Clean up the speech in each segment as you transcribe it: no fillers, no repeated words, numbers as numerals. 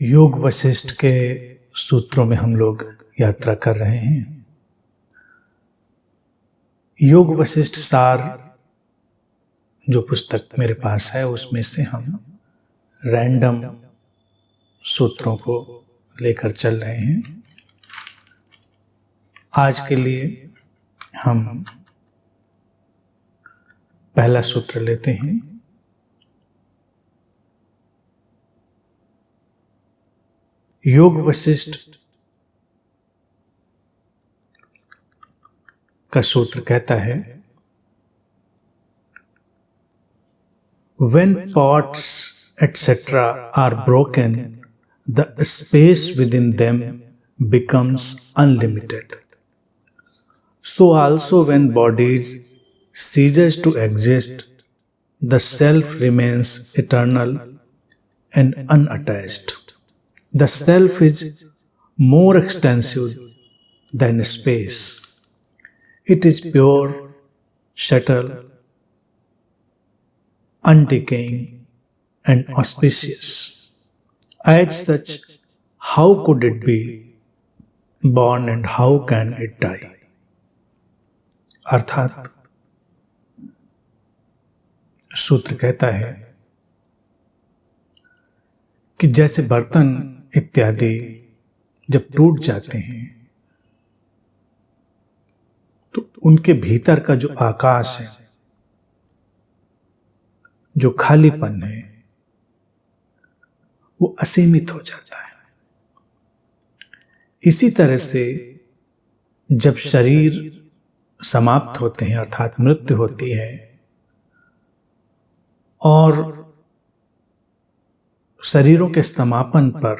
योग वशिष्ठ के सूत्रों में हम लोग यात्रा कर रहे हैं। योग वशिष्ठ सार जो पुस्तक मेरे पास है उसमें से हम रैंडम सूत्रों को लेकर चल रहे हैं। आज के लिए हम पहला सूत्र लेते हैं। योग वशिष्ठ का सूत्र कहता है, when pots etc. are broken, the space within them becomes unlimited. So also when bodies ceases to exist, the self remains eternal and unattached. The self is more extensive than space. It is pure, subtle, undecaying, and auspicious. As such, how could it be born and how can it die? अर्थात सूत्र कहता है कि जैसे बर्तन इत्यादि जब टूट जाते हैं तो उनके भीतर का जो आकाश है, जो खालीपन है, वो असीमित हो जाता है। इसी तरह से जब शरीर समाप्त होते हैं अर्थात मृत्यु होती है और शरीरों के समापन पर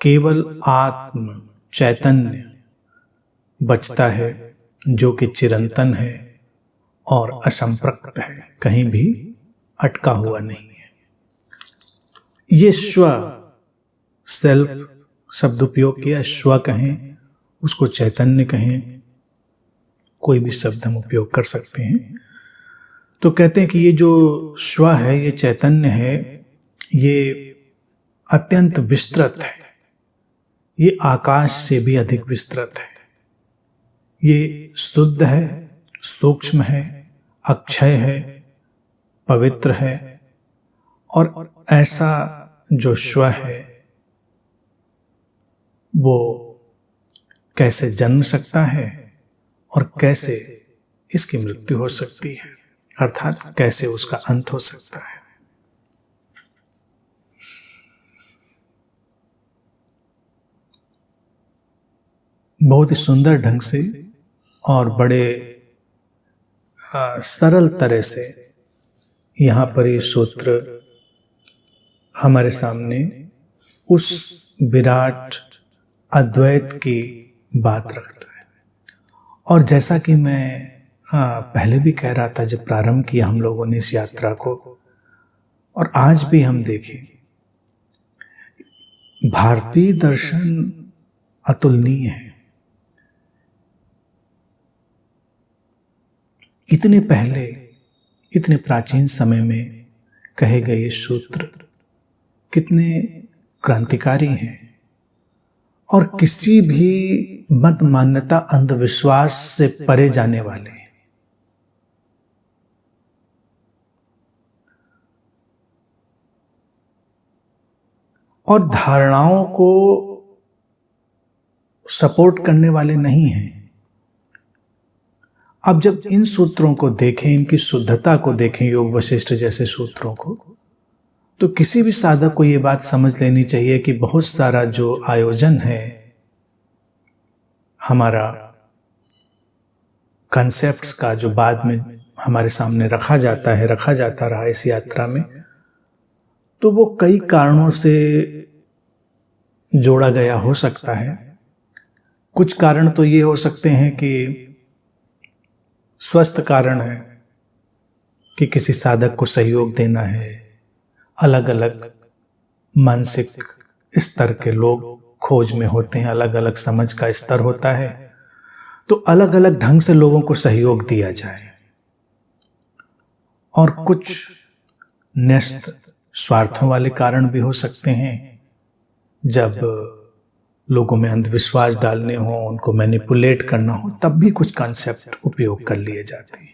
केवल आत्म चैतन्य बचता है, जो कि चिरंतन है और असंप्रक्त है, कहीं भी अटका हुआ नहीं है। ये स्व सेल्फ शब्द उपयोग किया, स्व कहें, उसको चैतन्य कहें, कोई भी शब्द हम उपयोग कर सकते हैं। तो कहते हैं कि ये जो स्व है, ये चैतन्य है, ये अत्यंत विस्तृत है, ये आकाश से भी अधिक विस्तृत है, ये शुद्ध है, सूक्ष्म है, अक्षय है, पवित्र है। और ऐसा जो स्व है वो कैसे जन्म सकता है और कैसे इसकी मृत्यु हो सकती है, अर्थात कैसे उसका अंत हो सकता है। बहुत ही सुंदर ढंग से और बड़े सरल तरह से यहाँ पर ये सूत्र हमारे सामने उस विराट अद्वैत की बात रखता है। और जैसा कि मैं पहले भी कह रहा था जब प्रारंभ किया हम लोगों ने इस यात्रा को, और आज भी हम देखें, भारतीय दर्शन अतुलनीय है। इतने पहले, इतने प्राचीन समय में कहे गए ये सूत्र कितने क्रांतिकारी हैं और किसी भी मत मान्यता अंधविश्वास से परे जाने वाले हैं। और धारणाओं को सपोर्ट करने वाले नहीं हैं। अब जब इन सूत्रों को देखें, इनकी शुद्धता को देखें, योग वशिष्ठ जैसे सूत्रों को, तो किसी भी साधक को ये बात समझ लेनी चाहिए कि बहुत सारा जो आयोजन है हमारा कॉन्सेप्ट्स का, जो बाद में हमारे सामने रखा जाता रहा इस यात्रा में, तो वो कई कारणों से जोड़ा गया हो सकता है। कुछ कारण तो ये हो सकते हैं कि स्वस्थ कारण है कि किसी साधक को सहयोग देना है, अलग अलग मानसिक स्तर के लोग खोज में होते हैं, अलग अलग समझ का स्तर होता है, तो अलग अलग ढंग से लोगों को सहयोग दिया जाए। और कुछ न्यस्त स्वार्थों वाले कारण भी हो सकते हैं, जब लोगों में अंधविश्वास डालने हो, उनको मैनिपुलेट करना हो, तब भी कुछ कॉन्सेप्ट उपयोग कर लिए जाते हैं।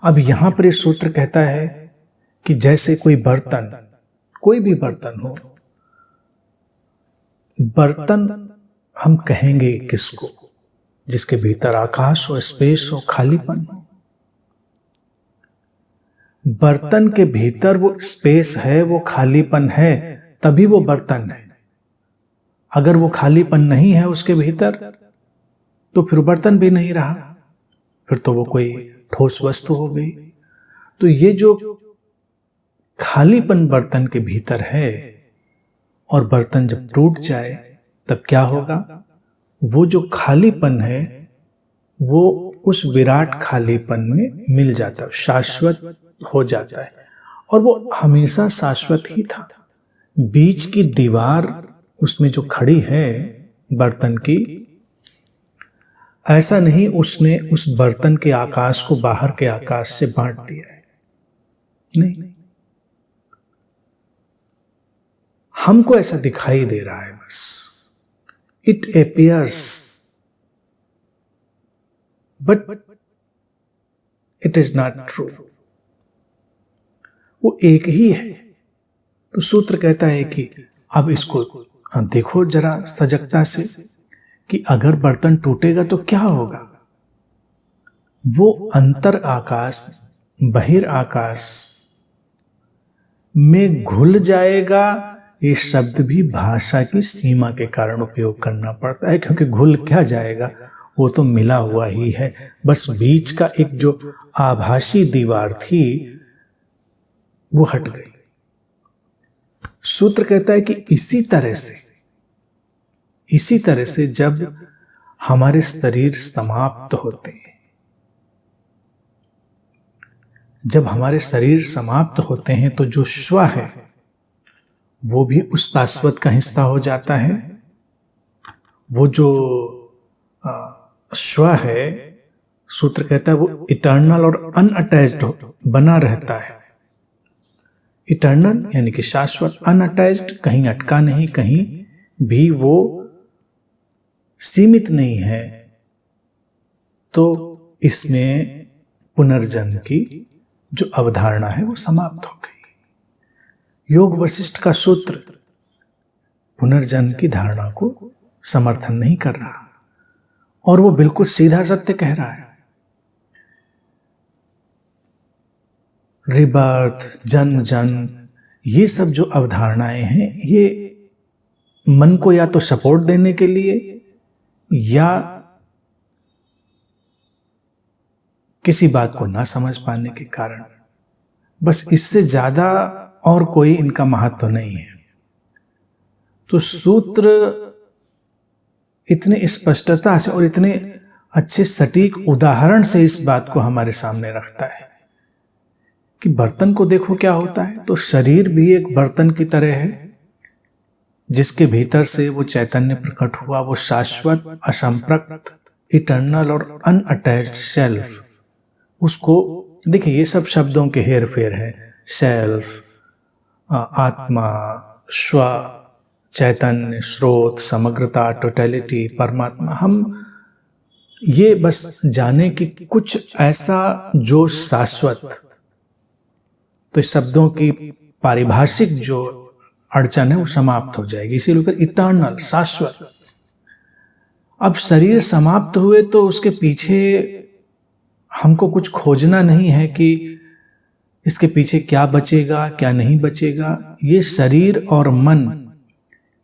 अब यहां पर ये सूत्र कहता है कि जैसे कोई बर्तन, कोई भी बर्तन हो, बर्तन हम कहेंगे किसको? जिसके भीतर आकाश हो, स्पेस हो, खालीपन हो। बर्तन के भीतर वो स्पेस है, वो खालीपन है, तभी वो बर्तन है। अगर वो खालीपन नहीं है उसके भीतर, तो फिर बर्तन भी नहीं रहा, फिर तो वो कोई ठोस वस्तु हो गई। तो ये जो खालीपन बर्तन के भीतर है, और बर्तन जब टूट जाए तब क्या होगा? वो जो खालीपन है वो उस विराट खालीपन में मिल जाता है, शाश्वत हो जाता है, और वो हमेशा शाश्वत ही था। बीच की दीवार उसमें जो खड़ी है बर्तन की, ऐसा नहीं उसने उस बर्तन के आकाश को बाहर के आकाश से बांट दिया है, नहीं, हमको ऐसा दिखाई दे रहा है बस। It appears but it is not true। वो एक ही है। तो सूत्र कहता है कि अब इसको देखो जरा सजगता से कि अगर बर्तन टूटेगा तो क्या होगा। वो अंतर आकाश बहिर आकाश में घुल जाएगा। ये शब्द भी भाषा की सीमा के कारण उपयोग करना पड़ता है, क्योंकि घुल क्या जाएगा, वो तो मिला हुआ ही है। बस बीच का एक जो आभासी दीवार थी वो हट गई। सूत्र कहता है कि इसी तरह से जब हमारे शरीर समाप्त होते हैं, जब हमारे शरीर समाप्त होते हैं तो जो स्व है वो भी उस शाश्वत का हिस्सा हो जाता है। वो जो स्व है, सूत्र कहता है वो इटर्नल और अनअटैच्ड बना रहता है। इटर्नल यानी कि शाश्वत, अनअटैच्ड कहीं अटका नहीं, कहीं भी वो सीमित नहीं है। तो इसमें पुनर्जन्म की जो अवधारणा है वो समाप्त हो गई। योग वशिष्ठ का सूत्र पुनर्जन्म की धारणा को समर्थन नहीं कर रहा, और वो बिल्कुल सीधा सत्य कह रहा है। रिबर्थ, जन्म, ये सब जो अवधारणाएं हैं, ये मन को या तो सपोर्ट देने के लिए या किसी बात को ना समझ पाने के कारण, बस इससे ज्यादा और कोई इनका महत्व नहीं है। तो सूत्र इतने स्पष्टता से और इतने अच्छे सटीक उदाहरण से इस बात को हमारे सामने रखता है कि बर्तन को देखो क्या होता है। तो शरीर भी एक बर्तन की तरह है, जिसके भीतर से वो चैतन्य प्रकट हुआ, वो शाश्वत, असंप्रक्त, इटर्नल और अनअटैच्ड सेल्फ। उसको देखिए, ये सब शब्दों के हेर फेर है। सेल्फ, आत्मा, स्व, चैतन्य, स्रोत, समग्रता, टोटलिटी, परमात्मा। हम ये बस जाने कि कुछ ऐसा जो शाश्वत, तो इस शब्दों की पारिभाषिक जो अड़चन है वो समाप्त हो जाएगी। इसीलिए इटर्नल, शाश्वत। अब शरीर समाप्त हुए तो उसके पीछे हमको कुछ खोजना नहीं है कि इसके पीछे क्या बचेगा क्या नहीं बचेगा। ये शरीर और मन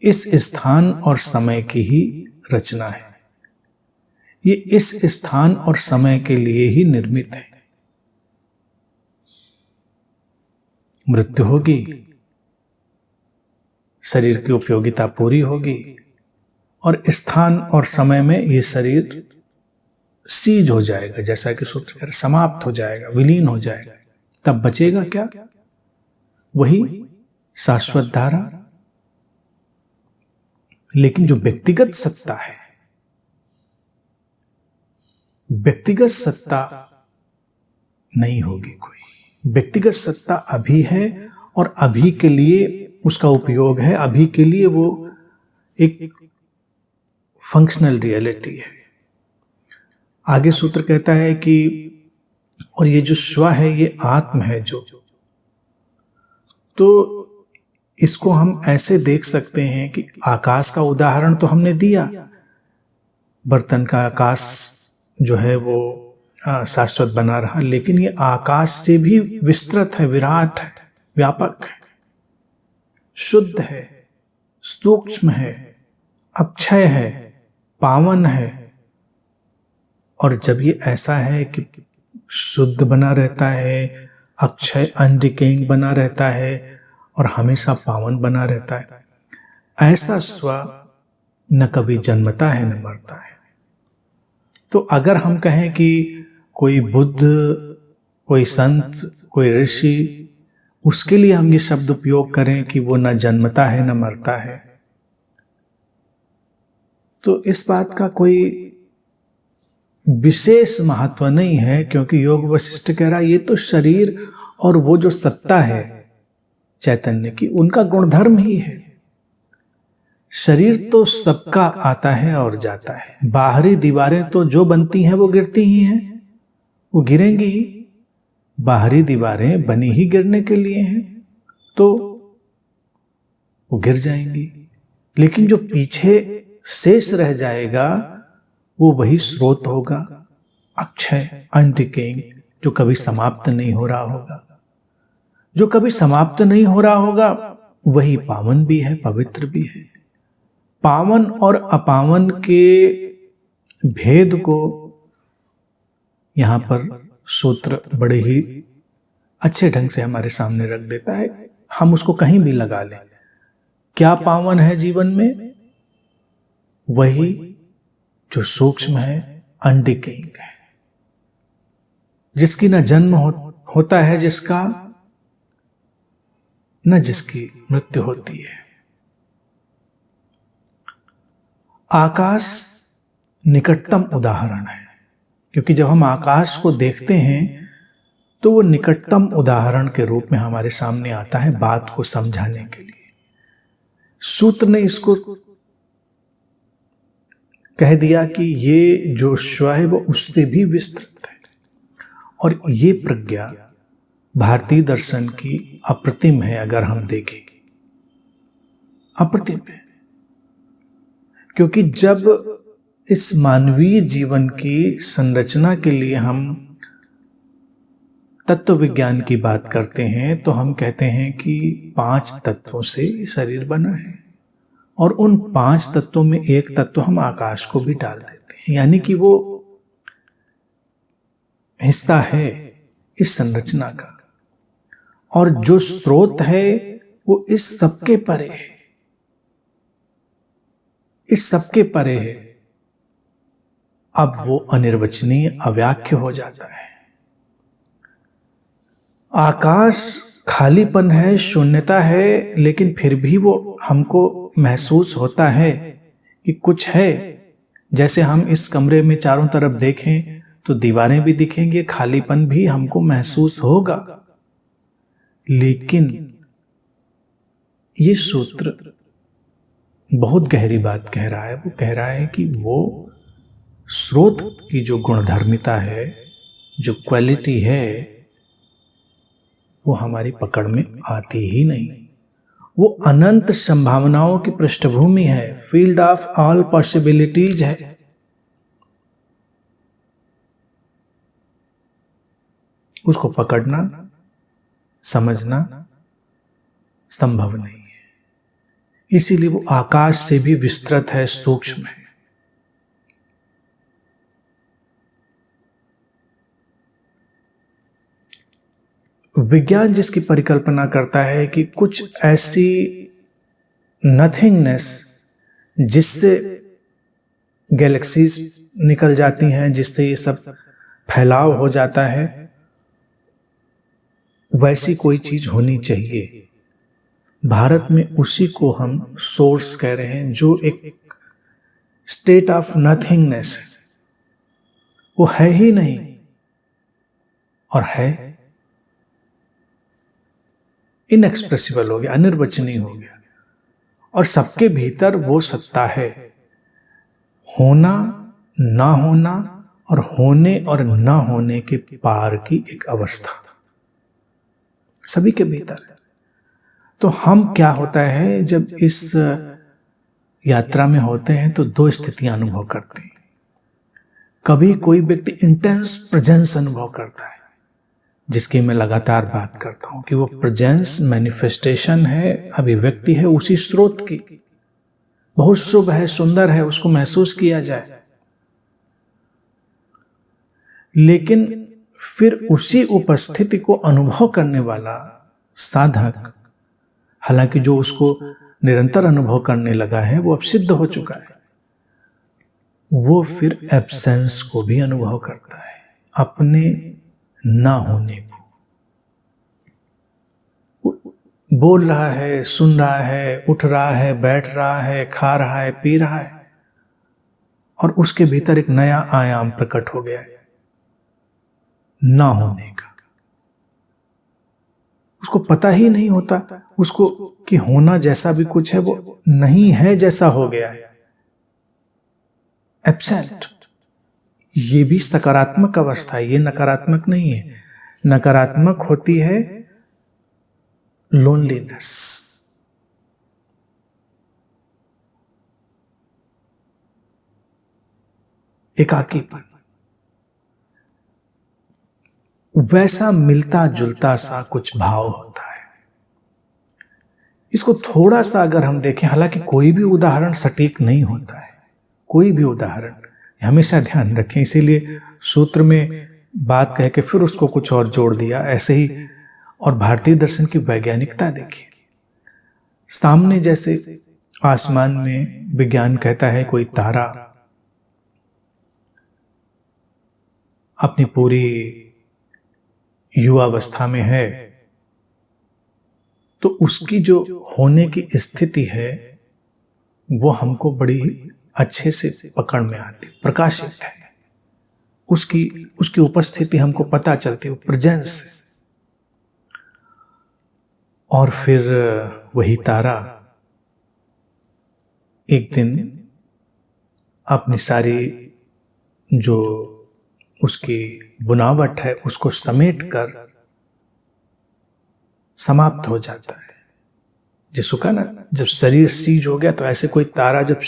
इस स्थान और समय की ही रचना है। ये इस स्थान और समय के लिए ही निर्मित है। मृत्यु होगी, शरीर की उपयोगिता पूरी होगी, और स्थान और समय में ये शरीर सीज हो जाएगा, जैसा कि सूत्र कह रहे, समाप्त हो जाएगा, विलीन हो जाएगा। तब बचेगा क्या? वही शाश्वत धारा। लेकिन जो व्यक्तिगत सत्ता है, व्यक्तिगत सत्ता नहीं होगी कोई। व्यक्तिगत सत्ता अभी है और अभी के लिए उसका उपयोग है, अभी के लिए वो एक फंक्शनल रियलिटी है। आगे सूत्र कहता है कि और ये जो स्व है ये आत्म है जो, तो इसको हम ऐसे देख सकते हैं कि आकाश का उदाहरण तो हमने दिया, बर्तन का आकाश जो है वो शाश्वत बना रहा, लेकिन ये आकाश से भी विस्तृत है, विराट है, व्यापक है, शुद्ध है, सूक्ष्म है, अक्षय है, पावन है। और जब ये ऐसा है कि शुद्ध बना रहता है, अक्षय अनडिकेइंग बना रहता है और हमेशा पावन बना रहता है, ऐसा स्व न कभी जन्मता है न मरता है। तो अगर हम कहें कि कोई बुद्ध, कोई संत, कोई ऋषि, उसके लिए हम ये शब्द उपयोग करें कि वो न जन्मता है न मरता है, तो इस बात का कोई विशेष महत्व नहीं है, क्योंकि योग वशिष्ठ कह रहा है ये तो शरीर और वो जो सत्ता है चैतन्य की, उनका गुणधर्म ही है। शरीर तो सबका आता है और जाता है, बाहरी दीवारें तो जो बनती हैं वो गिरती ही हैं, वो गिरेंगी ही। बाहरी दीवारें बनी ही गिरने के लिए हैं, तो वो गिर जाएंगी, लेकिन जो पीछे शेष रह जाएगा वो वही स्रोत होगा, अक्षय अनडिकेइंग, जो कभी समाप्त नहीं हो रहा होगा। जो कभी समाप्त नहीं हो रहा होगा वही पावन भी है, पवित्र भी है। पावन और अपावन के भेद को यहां पर सूत्र बड़े ही अच्छे ढंग से हमारे सामने रख देता है। हम उसको कहीं भी लगा लें, क्या पावन है जीवन में? वही जो सूक्ष्म है, अनडिकेइंग है, जिसकी न जन्म होता है जिसका, न जिसकी मृत्यु होती है। आकाश निकटतम उदाहरण है, क्योंकि जब हम आकाश को देखते हैं तो वो निकटतम उदाहरण के रूप में हमारे सामने आता है बात को समझाने के लिए। सूत्र ने इसको कह दिया कि ये जो स्व है वो उससे भी विस्तृत है, और ये प्रज्ञा भारतीय दर्शन की अप्रतिम है। अगर हम देखें, अप्रतिम है, क्योंकि जब इस मानवीय जीवन की संरचना के लिए हम तत्व विज्ञान की बात करते हैं तो हम कहते हैं कि 5 तत्वों से शरीर बना है, और उन 5 तत्वों में एक तत्व हम आकाश को भी डाल देते हैं, यानी कि वो हिस्सा है इस संरचना का। और जो स्रोत है वो इस सबके परे है, इस सबके परे है। अब वो अनिर्वचनीय, अव्याख्य हो जाता है। आकाश खालीपन है, शून्यता है, लेकिन फिर भी वो हमको महसूस होता है कि कुछ है। जैसे हम इस कमरे में चारों तरफ देखें तो दीवारें भी दिखेंगे, खालीपन भी हमको महसूस होगा। लेकिन ये सूत्र बहुत गहरी बात कह रहा है। वो कह रहा है कि वो स्रोत की जो गुणधर्मिता है, जो क्वालिटी है, वो हमारी पकड़ में आती ही नहीं। वो अनंत संभावनाओं की पृष्ठभूमि है, फील्ड ऑफ ऑल पॉसिबिलिटीज है। उसको पकड़ना, समझना संभव नहीं है। इसीलिए वो आकाश से भी विस्तृत है, सूक्ष्म है। विज्ञान जिसकी परिकल्पना करता है कि कुछ ऐसी नथिंगनेस जिससे गैलेक्सीज निकल जाती हैं, जिससे ये सब फैलाव हो जाता है, वैसी कोई चीज होनी चाहिए। भारत में उसी को हम सोर्स कह रहे हैं, जो एक स्टेट ऑफ नथिंगनेस है। वो है ही नहीं और है इनएक्सप्रेसिबल हो गया, अनिर्वचनीय हो गया। और सबके भीतर वो सत्ता है, होना, ना होना और होने और ना होने के पार की एक अवस्था सभी के भीतर है। तो हम क्या होता है, जब इस यात्रा में होते हैं तो दो स्थितियां अनुभव करते हैं। कभी कोई व्यक्ति इंटेंस प्रेजेंस अनुभव करता है, जिसकी मैं लगातार बात करता हूं कि वो प्रेजेंस मैनिफेस्टेशन है, अभिव्यक्ति है उसी स्रोत की, बहुत शुभ है, सुंदर है, उसको महसूस किया जाए। लेकिन फिर उसी उपस्थिति को अनुभव करने वाला साधक, हालांकि जो उसको निरंतर अनुभव करने लगा है वो अब सिद्ध हो चुका है, वो फिर एब्सेंस को भी अनुभव करता है, अपने ना होने को। बोल रहा है, सुन रहा है, उठ रहा है, बैठ रहा है, खा रहा है, पी रहा है, और उसके भीतर एक नया आयाम प्रकट हो गया है, ना होने का। उसको पता ही नहीं होता उसको कि होना जैसा भी कुछ है वो नहीं है जैसा हो गया है, एब्सेंट। ये भी सकारात्मक अवस्था है, ये नकारात्मक नहीं है। नकारात्मक होती है लोनलीनेस, एकाकीपन। वैसा मिलता जुलता सा कुछ भाव होता है। इसको थोड़ा सा अगर हम देखें, हालांकि कोई भी उदाहरण सटीक नहीं होता है, कोई भी उदाहरण, हमेशा ध्यान रखें। इसीलिए सूत्र में बात कह के फिर उसको कुछ और जोड़ दिया, ऐसे ही। और भारतीय दर्शन की वैज्ञानिकता देखिए, सामने जैसे आसमान में विज्ञान कहता है कोई तारा अपनी पूरी युवावस्था में है, तो उसकी जो होने की स्थिति है वो हमको बड़ी अच्छे से पकड़ में आती, प्रकाशित है, उसकी उपस्थिति हमको पता चलती है, प्रेजेंस। और फिर वही तारा एक दिन अपनी सारी जो उसकी बुनावट है उसको समेट कर समाप्त हो जाता है। जिसको कहा ना, जब शरीर सीज हो गया, तो ऐसे कोई तारा जब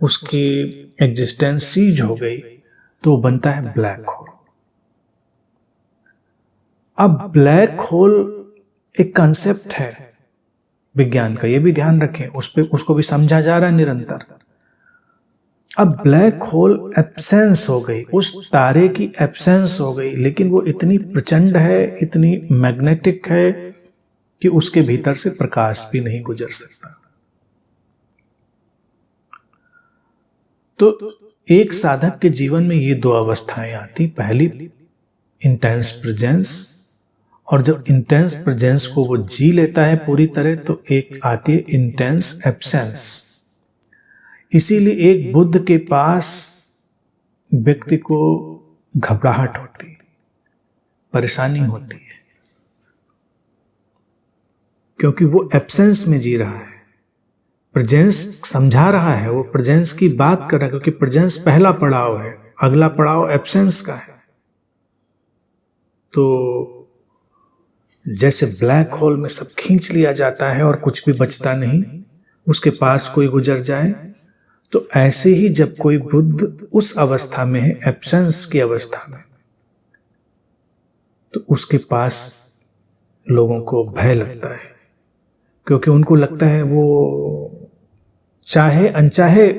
उसकी एग्जिस्टेंस सीज हो गई तो बनता है ब्लैक होल। अब ब्लैक होल एक कंसेप्ट है विज्ञान का, ये भी ध्यान रखें, उसको भी समझा जा रहा है निरंतर। अब ब्लैक होल एब्सेंस हो गई, उस तारे की एब्सेंस हो गई, लेकिन वो इतनी प्रचंड है, इतनी मैग्नेटिक है कि उसके भीतर से प्रकाश भी नहीं गुजर सकता। तो एक साधक के जीवन में ये दो अवस्थाएं आती, पहली इंटेंस प्रेजेंस, और जब इंटेंस प्रेजेंस को वो जी लेता है पूरी तरह, तो एक आती है इंटेंस एब्सेंस। इसीलिए एक बुद्ध के पास व्यक्ति को घबराहट होती है, परेशानी होती है, क्योंकि वो एब्सेंस में जी रहा है, प्रेजेंस समझा रहा है, वो प्रेजेंस की बात कर रहा है, क्योंकि प्रेजेंस पहला पड़ाव है, अगला पड़ाव एब्सेंस का है। तो जैसे ब्लैक होल में सब खींच लिया जाता है और कुछ भी बचता नहीं, उसके पास कोई गुजर जाए, तो ऐसे ही जब कोई बुद्ध उस अवस्था में है, एब्सेंस की अवस्था में, तो उसके पास लोगों को भय लगता है, क्योंकि उनको लगता है वो चाहे अनचाहे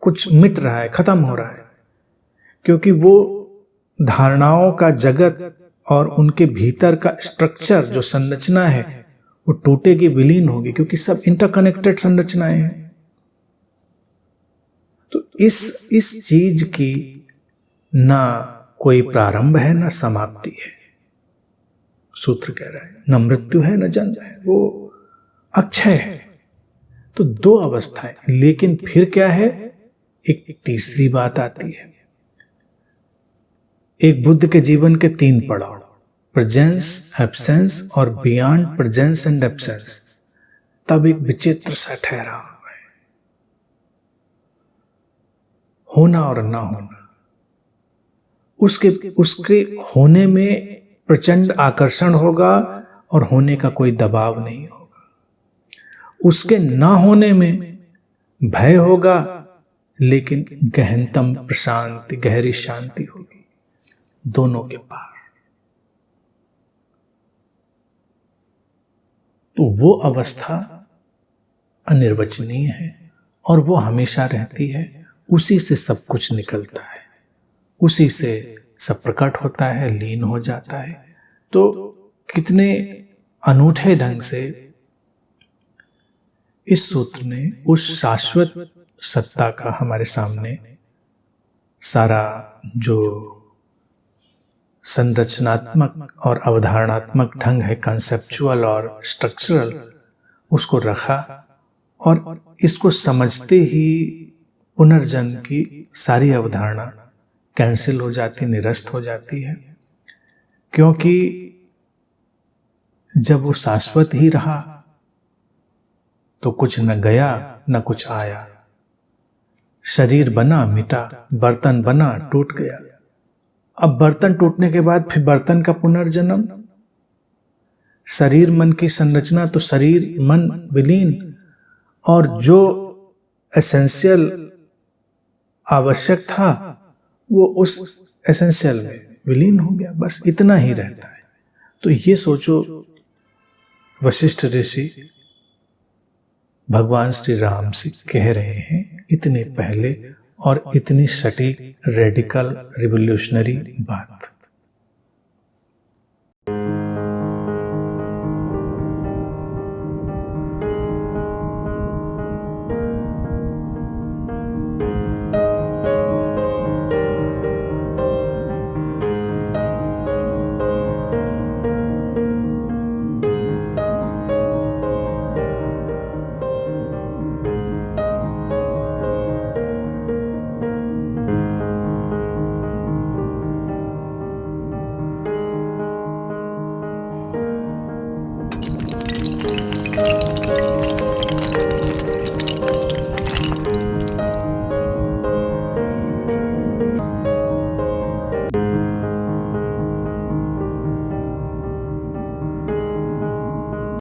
कुछ मिट रहा है, खत्म हो रहा है, क्योंकि वो धारणाओं का जगत और उनके भीतर का स्ट्रक्चर, जो संरचना है, वो टूटेगी, विलीन होगी, क्योंकि सब इंटरकनेक्टेड संरचनाएं हैं। तो इस चीज की ना कोई प्रारंभ है ना समाप्ति है। सूत्र कह रहा है न मृत्यु है न जन्म है, वो अक्षय है। तो दो अवस्थाएं, लेकिन फिर क्या है, एक तीसरी बात आती है। एक बुद्ध के जीवन के तीन पड़ाव, प्रेजेंस, एब्सेंस और बियॉन्ड प्रेजेंस एंड एब्सेंस, तब एक विचित्र सा ठहराव है। होना और ना होना, उसके होने में प्रचंड आकर्षण होगा और होने का कोई दबाव नहीं होगा। उसके ना होने में भय होगा, लेकिन गहनतम प्रशांति, गहरी शांति होगी दोनों के पार। तो वो अवस्था अनिर्वचनीय है और वो हमेशा रहती है। उसी से सब कुछ निकलता है, उसी से सब प्रकट होता है, लीन हो जाता है। तो कितने अनूठे ढंग से इस सूत्र ने उस शाश्वत सत्ता का हमारे सामने सारा जो संरचनात्मक और अवधारणात्मक ढंग है, कंसेप्चुअल और स्ट्रक्चरल, उसको रखा। और इसको समझते ही पुनर्जन्म की सारी अवधारणा कैंसिल हो जाती, निरस्त हो जाती है। क्योंकि जब वो शाश्वत ही रहा तो कुछ न गया न कुछ आया। शरीर बना मिटा, बर्तन बना टूट गया। अब बर्तन टूटने के बाद फिर बर्तन का पुनर्जन्म। शरीर मन की संरचना तो शरीर मन विलीन, और जो एसेंशियल आवश्यक था वो उस एसेंशियल में विलीन हो गया। बस इतना ही रहता है। तो ये सोचो, वशिष्ठ ऋषि भगवान श्री राम से कह रहे हैं इतने पहले, और इतनी सटीक, रेडिकल, रिवोल्यूशनरी बात।